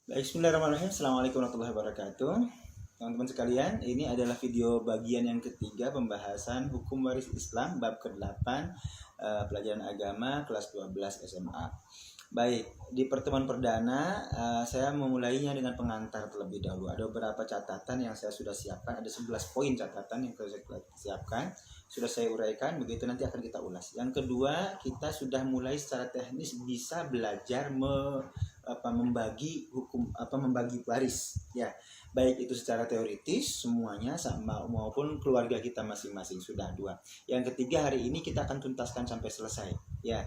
Baik, bismillahirrahmanirrahim. Assalamualaikum warahmatullahi wabarakatuh. Teman-teman sekalian, ini adalah video bagian yang ketiga pembahasan hukum waris Islam bab ke-8, pelajaran agama kelas 12 SMA. Baik, di pertemuan perdana saya memulainya dengan pengantar terlebih dahulu. Ada beberapa catatan yang saya sudah siapkan, ada 11 poin catatan yang saya siapkan. Sudah saya uraikan, begitu nanti akan kita ulas. Yang kedua, kita sudah mulai secara teknis bisa belajar membagi hukum membagi waris ya, baik itu secara teoritis semuanya sama maupun keluarga kita masing-masing sudah dua. Yang ketiga, hari ini kita akan tuntaskan sampai selesai ya.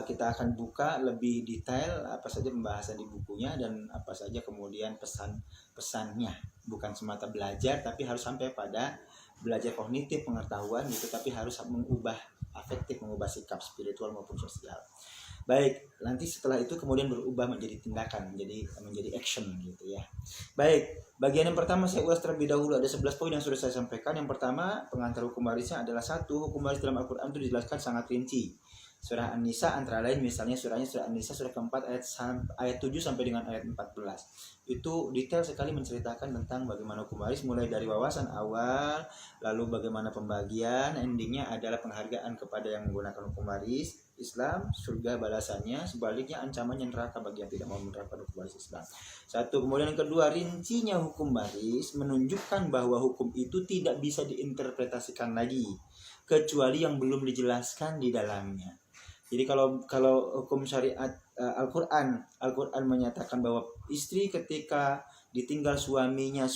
Kita akan buka lebih detail apa saja pembahasan di bukunya dan apa saja kemudian pesan-pesannya, bukan semata belajar tapi harus sampai pada belajar kognitif pengetahuan gitu, tapi harus mengubah afektif, mengubah sikap spiritual maupun sosial. Baik, nanti setelah itu kemudian berubah menjadi tindakan, menjadi action gitu ya. Baik, bagian yang pertama saya ulas terlebih dahulu, ada 11 poin yang sudah saya sampaikan. Yang pertama, pengantar hukum warisnya adalah satu, hukum waris dalam Al-Qur'an itu dijelaskan sangat rinci. Surah An-Nisa antara lain misalnya surah An-Nisa surah keempat ayat 7 sampai dengan ayat 14. Itu detail sekali menceritakan tentang bagaimana hukum waris mulai dari wawasan awal, lalu bagaimana pembagian, endingnya adalah penghargaan kepada yang menggunakan hukum waris Islam, surga balasannya, sebaliknya ancamannya neraka bagi yang tidak mau menerapkan hukum waris Islam. Satu, kemudian yang kedua, rincinya hukum waris menunjukkan bahwa hukum itu tidak bisa diinterpretasikan lagi kecuali yang belum dijelaskan di dalamnya. Jadi kalau hukum syariat Al-Qur'an menyatakan bahwa istri ketika ditinggal suaminya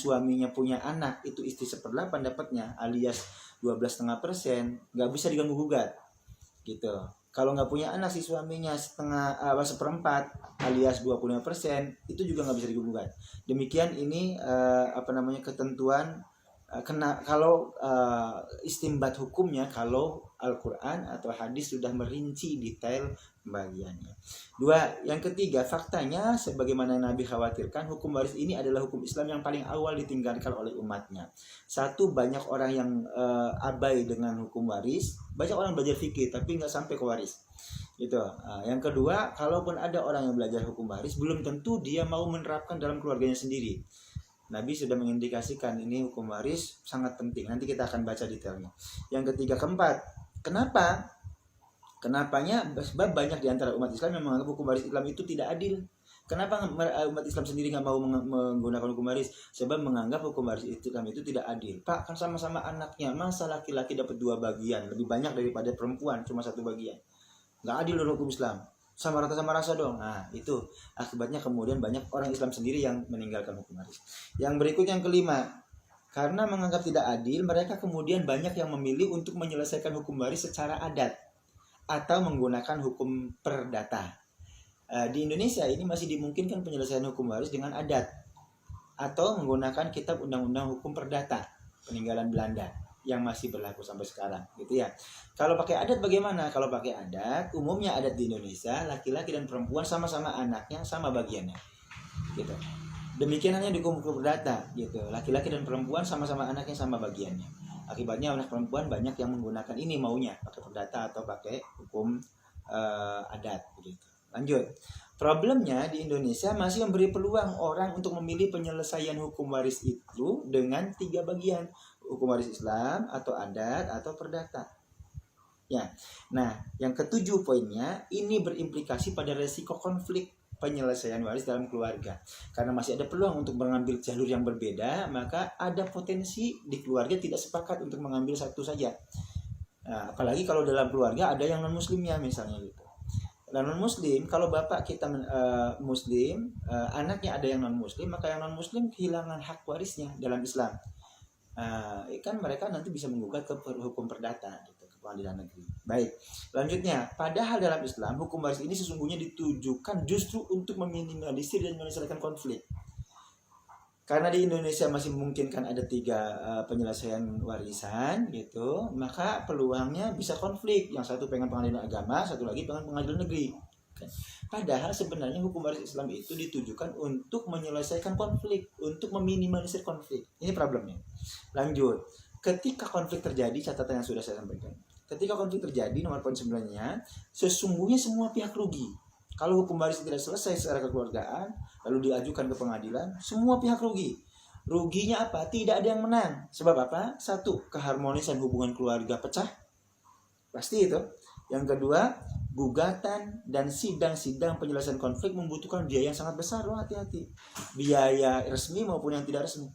punya anak, itu istri 1/8 dapatnya alias 12,5%, nggak bisa diganggu gugat gitu. Kalau nggak punya anak si suaminya 1/4 alias 25%, itu juga nggak bisa digugat. Demikian ini ketentuan kalau istimbat hukumnya kalau Al-Quran atau hadis sudah merinci detail pembagiannya. Dua, yang ketiga, faktanya sebagaimana Nabi khawatirkan, hukum waris ini adalah hukum Islam yang paling awal ditinggalkan oleh umatnya. Satu, banyak orang yang abai dengan hukum waris, banyak orang belajar fikih tapi nggak sampai ke waris gitu. Yang kedua, kalaupun ada orang yang belajar hukum waris, belum tentu dia mau menerapkan dalam keluarganya sendiri. Nabi sudah mengindikasikan ini hukum waris sangat penting. Nanti kita akan baca detailnya. Yang ketiga, keempat, kenapanya? Sebab banyak di antara umat Islam yang menganggap hukum waris Islam itu tidak adil. Kenapa umat Islam sendiri nggak mau menggunakan hukum waris? Sebab menganggap hukum waris Islam itu tidak adil. Pak, kan sama-sama anaknya, masa laki-laki dapat 2 bagian, lebih banyak daripada perempuan cuma 1 bagian? Nggak adil loh hukum Islam. Sama rasa dong. Nah, itu akibatnya kemudian banyak orang Islam sendiri yang meninggalkan hukum waris. Yang berikut, yang kelima, karena menganggap tidak adil, mereka kemudian banyak yang memilih untuk menyelesaikan hukum waris secara adat atau menggunakan hukum perdata. Di Indonesia ini masih dimungkinkan penyelesaian hukum waris dengan adat atau menggunakan kitab undang-undang hukum perdata peninggalan Belanda yang masih berlaku sampai sekarang gitu ya. Kalau pakai adat bagaimana? Kalau pakai adat, umumnya adat di Indonesia laki-laki dan perempuan sama-sama anaknya, sama bagiannya gitu. Demikian hanya di hukum perdata gitu. Laki-laki dan perempuan sama-sama anaknya, sama bagiannya. Akibatnya anak perempuan banyak yang menggunakan ini maunya pakai perdata atau pakai hukum adat begitu. Lanjut. Problemnya di Indonesia masih memberi peluang orang untuk memilih penyelesaian hukum waris itu dengan 3 bagian. Hukum waris Islam atau adat atau perdata. Ya. Nah, yang ketujuh poinnya, ini berimplikasi pada resiko konflik penyelesaian waris dalam keluarga. Karena masih ada peluang untuk mengambil jalur yang berbeda, maka ada potensi di keluarga tidak sepakat untuk mengambil satu saja. Nah, apalagi kalau dalam keluarga ada yang non-muslimnya misalnya gitu. Dan non-muslim, kalau bapak kita muslim, anaknya ada yang non-muslim, maka yang non-muslim kehilangan hak warisnya dalam Islam. Kan mereka nanti bisa menggugat ke hukum perdata gitu, ke pengadilan negeri. Baik, lanjutnya, padahal dalam Islam hukum waris ini sesungguhnya ditujukan justru untuk meminimalisir dan menyelesaikan konflik. Karena di Indonesia masih memungkinkan ada 3 penyelesaian warisan gitu, maka peluangnya bisa konflik. Yang satu pengen pengadilan agama, satu lagi pengen pengadilan negeri. Padahal sebenarnya hukum waris Islam itu ditujukan untuk menyelesaikan konflik, untuk meminimalisir konflik. Ini problemnya. Lanjut. Ketika konflik terjadi, catatan yang sudah saya sampaikan. Ketika konflik terjadi, nomor poin 9-nya, sesungguhnya semua pihak rugi. Kalau hukum waris tidak selesai secara kekeluargaan, lalu diajukan ke pengadilan, semua pihak rugi. Ruginya apa? Tidak ada yang menang. Sebab apa? Satu, keharmonisan hubungan keluarga pecah. Pasti itu. Yang kedua, gugatan dan sidang-sidang penyelesaian konflik membutuhkan biaya yang sangat besar. Loh, hati-hati. Biaya resmi maupun yang tidak resmi.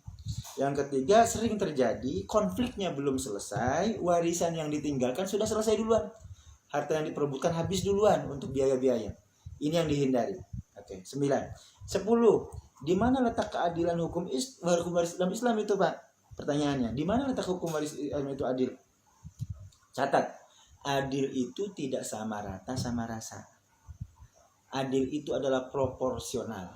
Yang ketiga, sering terjadi konfliknya belum selesai, warisan yang ditinggalkan sudah selesai duluan. Harta yang diperebutkan habis duluan untuk biaya-biaya. Ini yang dihindari. Oke, 9. 10. Di mana letak keadilan hukum waris Islam itu, Pak? Pertanyaannya, di mana letak hukum waris Islam itu adil? Catat, adil itu tidak sama rata sama rasa. Adil itu adalah proporsional.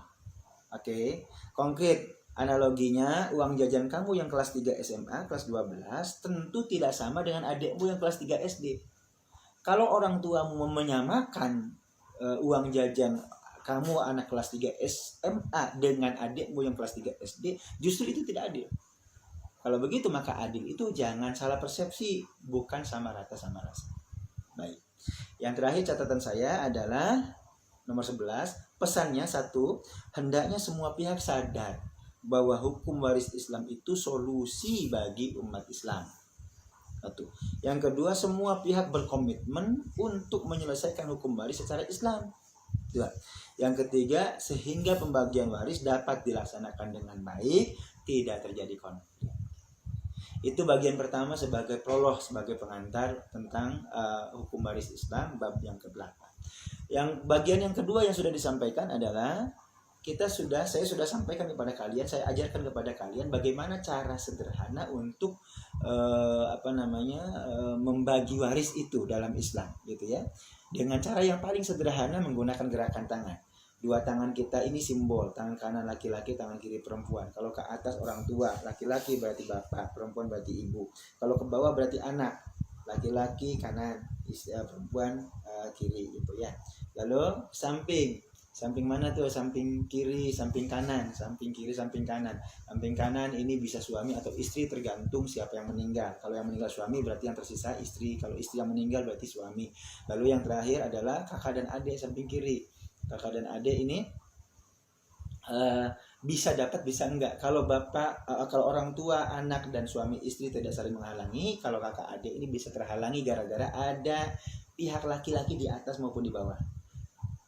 Oke, konkret analoginya, uang jajan kamu yang kelas 3 SMA, kelas 12 tentu tidak sama dengan adikmu yang kelas 3 SD. Kalau orang tuamu menyamakan uang jajan kamu anak kelas 3 SMA dengan adikmu yang kelas 3 SD, justru itu tidak adil. Kalau begitu maka adil itu jangan salah persepsi, bukan sama rata sama rasa. Baik. Yang terakhir catatan saya adalah nomor 11, pesannya satu, hendaknya semua pihak sadar bahwa hukum waris Islam itu solusi bagi umat Islam. Satu. Yang kedua, semua pihak berkomitmen untuk menyelesaikan hukum waris secara Islam. Dua. Yang ketiga, sehingga pembagian waris dapat dilaksanakan dengan baik, tidak terjadi konflik. Itu bagian pertama sebagai prolog, sebagai pengantar tentang hukum waris Islam bab yang ke-8. Yang bagian yang kedua yang sudah disampaikan adalah saya sudah sampaikan kepada kalian, saya ajarkan kepada kalian bagaimana cara sederhana untuk membagi waris itu dalam Islam, gitu ya. Dengan cara yang paling sederhana menggunakan gerakan tangan. Dua tangan kita ini simbol, tangan kanan laki-laki, tangan kiri perempuan. Kalau ke atas orang tua, laki-laki berarti bapak, perempuan berarti ibu. Kalau ke bawah berarti anak, laki-laki kanan, perempuan kiri, gitu ya. Lalu samping mana tuh? Samping kiri, samping kanan, samping kiri, samping kanan. Samping kanan ini bisa suami atau istri tergantung siapa yang meninggal. Kalau yang meninggal suami berarti yang tersisa istri. Kalau istri yang meninggal berarti suami. Lalu yang terakhir adalah kakak dan adik samping kiri. Kakak dan adik ini bisa dapat bisa enggak. Kalau kalau orang tua, anak dan suami istri tidak saling menghalangi, kalau kakak adik ini bisa terhalangi gara-gara ada pihak laki-laki di atas maupun di bawah.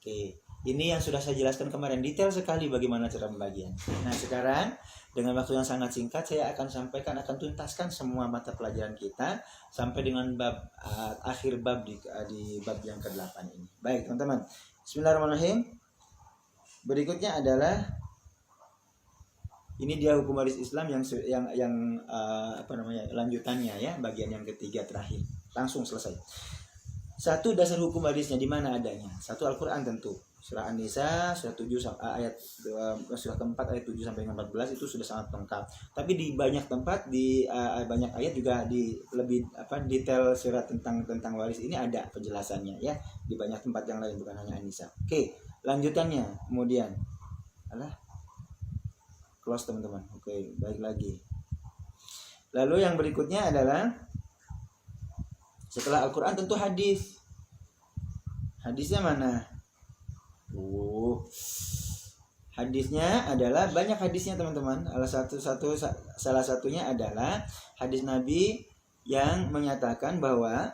Oke. Ini yang sudah saya jelaskan kemarin, detail sekali bagaimana cara pembagian. Nah sekarang dengan waktu yang sangat singkat saya akan tuntaskan semua mata pelajaran kita sampai dengan akhir bab di bab yang ke-8 ini. Baik teman-teman, bismillahirrahmanirrahim. Berikutnya adalah ini dia hukum waris Islam yang lanjutannya ya, bagian yang ketiga terakhir. Langsung selesai. Satu, dasar hukum warisnya di mana adanya? Satu, Al-Qur'an tentu. Surah An-Nisa surah 7 surah keempat ayat 7 sampai 14 itu sudah sangat lengkap. Tapi di banyak tempat di banyak ayat juga lebih detail surat tentang waris ini ada penjelasannya ya di banyak tempat yang lain, bukan hanya An-Nisa. Oke, lanjutannya kemudian close teman-teman. Oke, baik lagi. Lalu yang berikutnya adalah setelah Al-Qur'an tentu hadis. Hadisnya mana? Hadisnya adalah banyak hadisnya teman-teman. Salah satunya adalah hadis Nabi yang menyatakan bahwa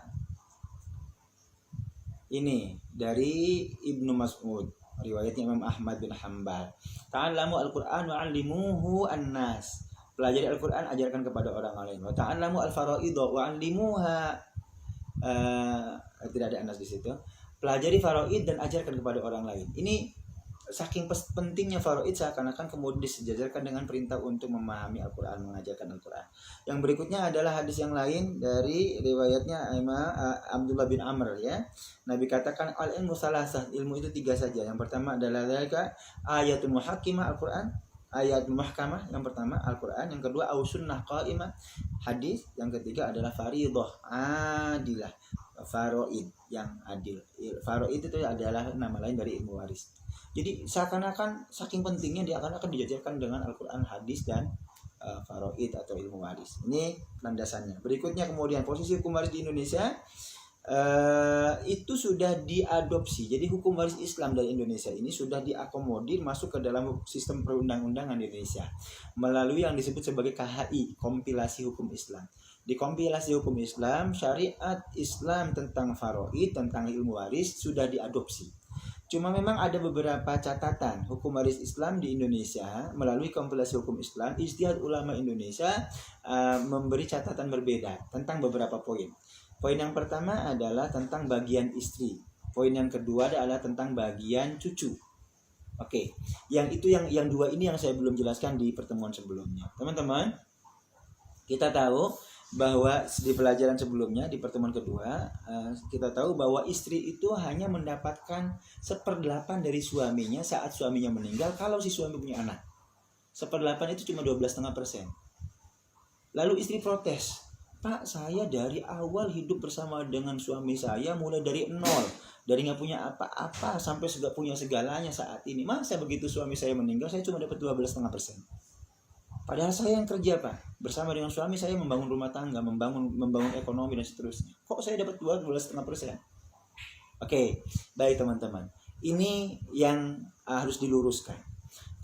ini dari Ibnu Mas'ud, riwayatnya Imam Ahmad bin Hanbal. Ta'allamu al-Qur'an wa 'allimuhu an-nas. Pelajari Al-Qur'an, ajarkan kepada orang lain. Wa ta'allamu al-fara'id wa 'allimuha. Tidak ada anas di situ. Pelajari faraid dan ajarkan kepada orang lain. Ini saking pentingnya faraid seakan-akan kemudian disejajarkan dengan perintah untuk memahami Al-Quran, mengajarkan Al-Quran. Yang berikutnya adalah hadis yang lain dari riwayatnya Abdullah bin Amr ya. Nabi katakan al-ilmu salasah, ilmu itu 3 saja. Yang pertama adalah ayatul muhakkimah Al-Quran, ayat muhkamah yang pertama Al-Quran, yang kedua sunnah qaimah hadis, yang ketiga adalah faridah adilah, faraid yang adil. Faraid itu adalah nama lain dari ilmu waris. Jadi seakan-akan saking pentingnya dia akan dijajarkan dengan Al-Quran, hadis dan faraid atau ilmu waris. Ini landasannya. Berikutnya kemudian posisi hukum waris di Indonesia itu sudah diadopsi. Jadi hukum waris Islam dari Indonesia ini sudah diakomodir masuk ke dalam sistem perundang-undangan di Indonesia melalui yang disebut sebagai KHI, kompilasi hukum Islam. Di kompilasi hukum Islam, syariat Islam tentang faraid, tentang ilmu waris sudah diadopsi. Cuma memang ada beberapa catatan hukum waris Islam di Indonesia melalui kompilasi hukum Islam. Ijtihad ulama Indonesia memberi catatan berbeda tentang beberapa poin. Poin yang pertama adalah tentang bagian istri. Poin yang kedua adalah tentang bagian cucu. Oke, yang dua ini yang saya belum jelaskan di pertemuan sebelumnya. Teman-teman, kita tahu bahwa di pelajaran sebelumnya di pertemuan kedua kita tahu bahwa istri itu hanya mendapatkan 1/8 dari suaminya saat suaminya meninggal kalau si suami punya anak. 1/8 itu cuma 12,5%. Lalu istri protes, Pak, saya dari awal hidup bersama dengan suami saya mulai dari nol, dari nggak punya apa-apa sampai sudah punya segalanya saat ini. Masa begitu suami saya meninggal saya cuma dapat 12,5%. Padahal saya yang kerja, Pak. Bersama dengan suami saya membangun rumah tangga, membangun ekonomi dan seterusnya. Kok saya dapat 12,5%? Oke, baik teman-teman. Ini yang harus diluruskan.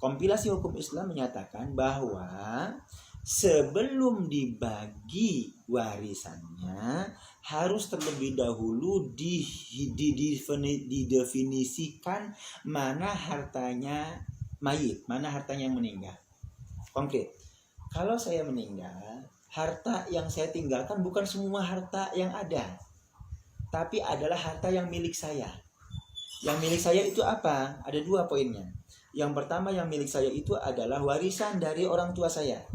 Kompilasi hukum Islam menyatakan bahwa sebelum dibagi warisannya harus terlebih dahulu didefinisikan mana hartanya mayit, mana hartanya yang meninggal. Konkret, kalau saya meninggal, harta yang saya tinggalkan bukan semua harta yang ada, tapi adalah harta yang milik saya. Yang milik saya itu apa? Ada 2 poinnya. Yang pertama, yang milik saya itu adalah warisan dari orang tua saya.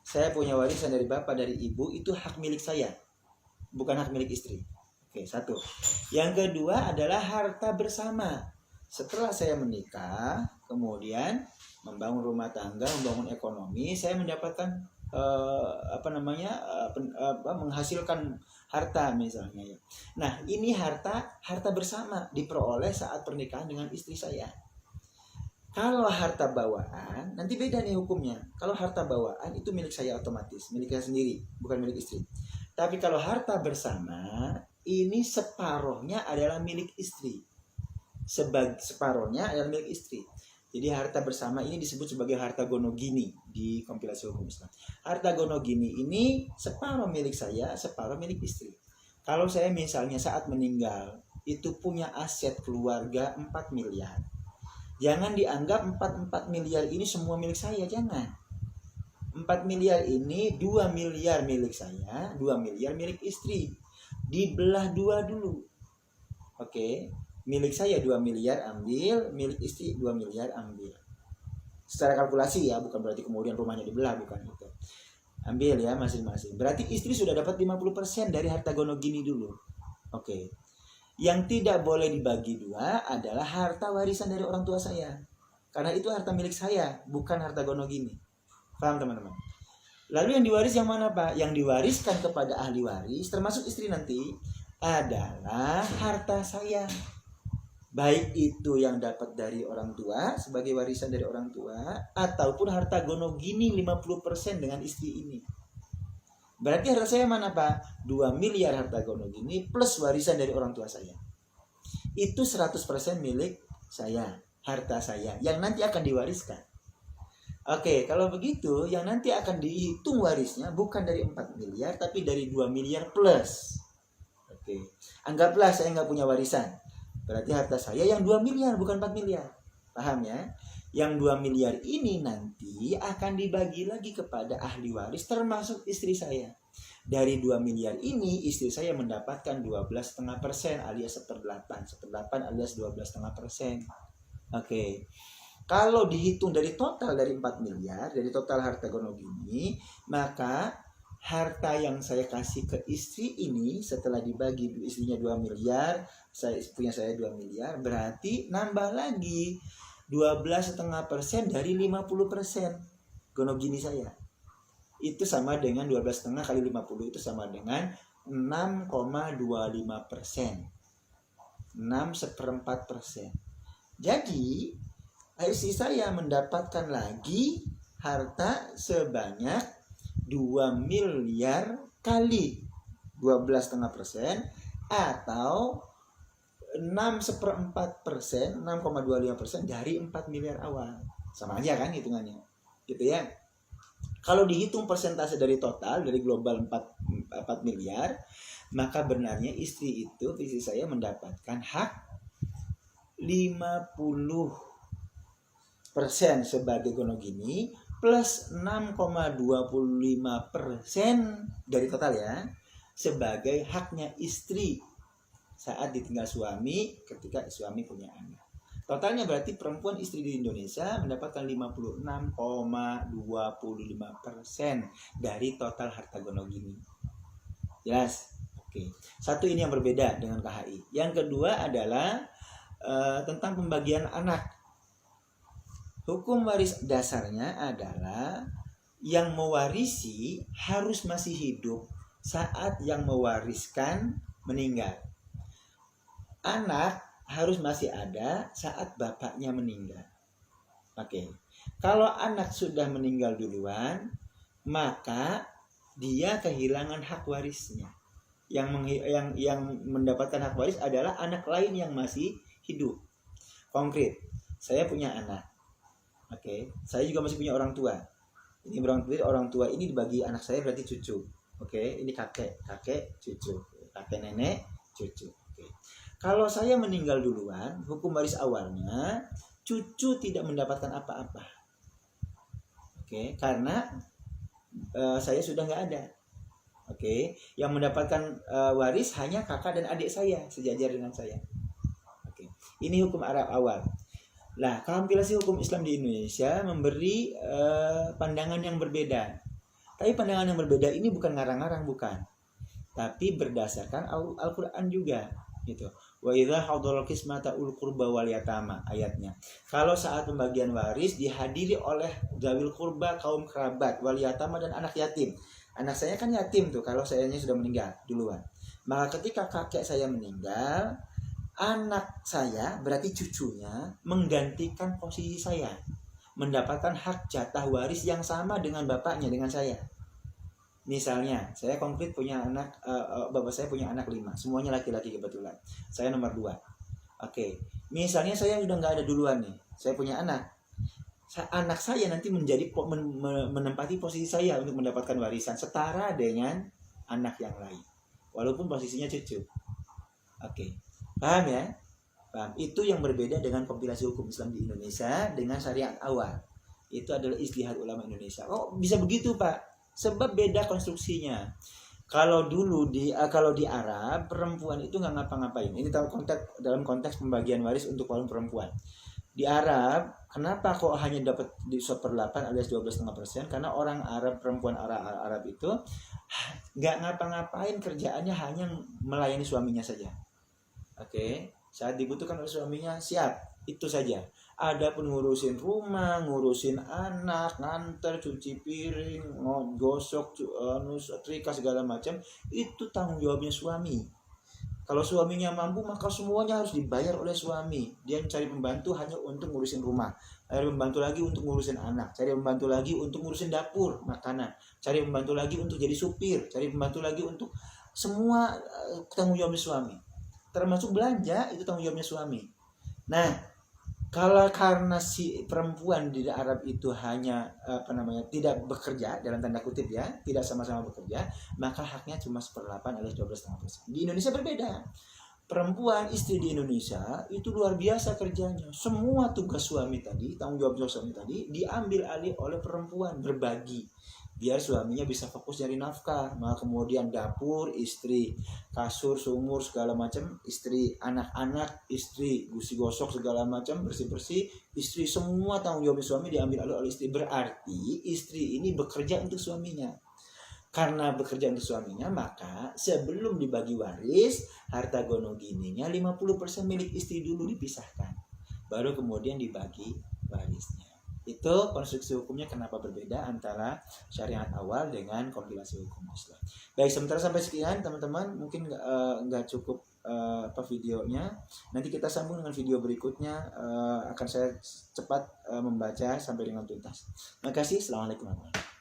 Saya punya warisan dari bapak, dari ibu, itu hak milik saya, bukan hak milik istri. Oke, 1. Yang kedua adalah harta bersama. Setelah saya menikah, kemudian membangun rumah tangga, membangun ekonomi, saya mendapatkan menghasilkan harta misalnya ya. Nah, ini harta bersama diperoleh saat pernikahan dengan istri saya. Kalau harta bawaan, nanti beda nih hukumnya. Kalau harta bawaan itu milik saya otomatis, milik saya sendiri, bukan milik istri. Tapi kalau harta bersama, ini separohnya adalah milik istri. Separohnya adalah milik istri. Jadi harta bersama ini disebut sebagai harta gonogini di kompilasi hukum Islam. Harta gonogini ini separuh milik saya, separuh milik istri. Kalau saya misalnya saat meninggal itu punya aset keluarga 4 miliar. Jangan dianggap 4 miliar ini semua milik saya, jangan. 4 miliar ini 2 miliar milik saya, 2 miliar milik istri. Dibelah 2 dulu. Oke. Milik saya 2 miliar ambil, milik istri 2 miliar ambil. Secara kalkulasi ya, bukan berarti kemudian rumahnya dibelah, bukan itu. Ambil ya masing-masing. Berarti istri sudah dapat 50% dari harta gonogini dulu. Oke. Yang tidak boleh dibagi 2 adalah harta warisan dari orang tua saya. Karena itu harta milik saya, bukan harta gonogini. Paham teman-teman? Lalu yang diwaris yang mana, Pak? Yang diwariskan kepada ahli waris, termasuk istri nanti, adalah harta saya. Baik itu yang dapat dari orang tua sebagai warisan dari orang tua, ataupun harta gonogini 50% dengan istri ini. Berarti harta saya mana, Pak? 2 miliar harta gonogini plus warisan dari orang tua saya. Itu 100% milik saya, harta saya yang nanti akan diwariskan. Oke, kalau begitu yang nanti akan dihitung warisnya bukan dari 4 miliar tapi dari 2 miliar plus. Oke, anggaplah saya nggak punya warisan. Berarti harta saya yang 2 miliar bukan 4 miliar. Paham ya? Yang 2 miliar ini nanti akan dibagi lagi kepada ahli waris termasuk istri saya. Dari 2 miliar ini istri saya mendapatkan 12,5% alias 1/8. 1/8 alias 12,5%. Oke. Kalau dihitung dari total dari 4 miliar, dari total harta gonogini, maka harta yang saya kasih ke istri ini setelah dibagi istrinya 2 miliar, saya 2 miliar, berarti nambah lagi 12,5% dari 50% gonogini saya. Itu sama dengan 12,5 kali 50 itu sama dengan 6,25%. 6/4%. Jadi istri saya mendapatkan lagi harta sebanyak 2 miliar kali 12,5% atau 6,25%, 6,25% dari 4 miliar awal. Sama aja kan hitungannya, gitu ya. Kalau dihitung persentase dari total, dari global 4 miliar, maka benarnya istri itu, istri saya mendapatkan hak 50% sebagai gonogini plus 6,25% dari total ya, sebagai haknya istri saat ditinggal suami ketika suami punya anak. Totalnya berarti perempuan istri di Indonesia mendapatkan 56,25% dari total harta gonogini. Jelas? Oke. Satu, ini yang berbeda dengan KHI. Yang kedua adalah tentang pembagian anak. Hukum waris dasarnya adalah yang mewarisi harus masih hidup saat yang mewariskan meninggal. Anak harus masih ada saat bapaknya meninggal. Oke. Kalau anak sudah meninggal duluan, maka dia kehilangan hak warisnya. Yang mendapatkan hak waris adalah anak lain yang masih hidup. Konkret, saya punya anak. Oke. Saya juga masih punya orang tua. Ini orang tua ini dibagi anak saya berarti cucu. Oke, ini kakek, cucu, kakek nenek, cucu. Oke. Kalau saya meninggal duluan, hukum waris awalnya cucu tidak mendapatkan apa-apa. Oke, karena saya sudah nggak ada. Oke, yang mendapatkan waris hanya kakak dan adik saya sejajar dengan saya. Oke, ini hukum Arab awal. Nah, kompilasi hukum Islam di Indonesia memberi pandangan yang berbeda. Tapi pandangan yang berbeda ini bukan ngarang-ngarang, bukan. Tapi berdasarkan Al-Qur'an juga, gitu. Wa idza hadaral qismata ul qurba wal yatama, ayatnya. Kalau saat pembagian waris dihadiri oleh zawil qurba, kaum kerabat, wal yatama, dan anak yatim. Anak saya kan yatim tuh kalau sayanya sudah meninggal duluan. Maka ketika kakek saya meninggal, anak saya berarti cucunya menggantikan posisi saya, mendapatkan hak jatah waris yang sama dengan bapaknya, dengan saya. Misalnya, saya konkret punya anak, bapak saya punya anak 5, semuanya laki-laki kebetulan. Saya nomor 2. Oke, misalnya saya udah nggak ada duluan nih, saya punya anak. Anak saya nanti menempati posisi saya untuk mendapatkan warisan setara dengan anak yang lain, walaupun posisinya cucu. Oke, paham ya? Paham. Itu yang berbeda dengan kompilasi hukum Islam di Indonesia dengan syariat awal. Itu adalah ijtihad ulama Indonesia. Oh, bisa begitu, Pak? Sebab beda konstruksinya. Kalau dulu kalau di Arab, perempuan itu nggak ngapa-ngapain. Ini dalam konteks pembagian waris untuk kaum perempuan. Di Arab, kenapa kok hanya dapat di 1/8 alias 12,5%? Karena orang Arab, perempuan Arab itu nggak ngapa-ngapain, kerjaannya hanya melayani suaminya saja. Oke, saat dibutuhkan oleh suaminya siap, itu saja. Ada pun ngurusin rumah, ngurusin anak, nganter, cuci piring, gosok, setrika, segala macam, itu tanggung jawabnya suami. Kalau suaminya mampu, maka semuanya harus dibayar oleh suami. Dia cari pembantu hanya untuk ngurusin rumah, cari pembantu lagi untuk ngurusin anak, cari pembantu lagi untuk ngurusin dapur, makanan, cari pembantu lagi untuk jadi supir, cari pembantu lagi untuk semua tanggung jawabnya suami. Termasuk belanja, itu tanggung jawabnya suami. Nah, kalau karena si perempuan di Arab itu hanya tidak bekerja, dalam tanda kutip ya, tidak sama-sama bekerja, maka haknya cuma 1/8 alias 12,5%. Di Indonesia berbeda. Perempuan istri di Indonesia itu luar biasa kerjanya. Semua tugas suami tadi, tanggung jawab suami tadi diambil alih oleh perempuan, berbagi. Biar suaminya bisa fokus cari nafkah. Maka kemudian dapur istri, kasur, sumur, segala macam istri, anak-anak istri, gosok segala macam, bersih-bersih istri, semua tanggung jawab suami diambil alih oleh istri. Berarti istri ini bekerja untuk suaminya. Karena bekerja untuk suaminya, maka sebelum dibagi waris, harta gonogininya 50% milik istri dulu dipisahkan. Baru kemudian dibagi warisnya. Itu konstruksi hukumnya kenapa berbeda antara syariat awal dengan kompilasi hukum Islam. Baik, sementara sampai sekian teman-teman, mungkin nggak cukup videonya. Nanti kita sambung dengan video berikutnya, akan saya cepat membaca sampai dengan tuntas. Terima kasih. Assalamualaikum warahmatullahi wabarakatuh.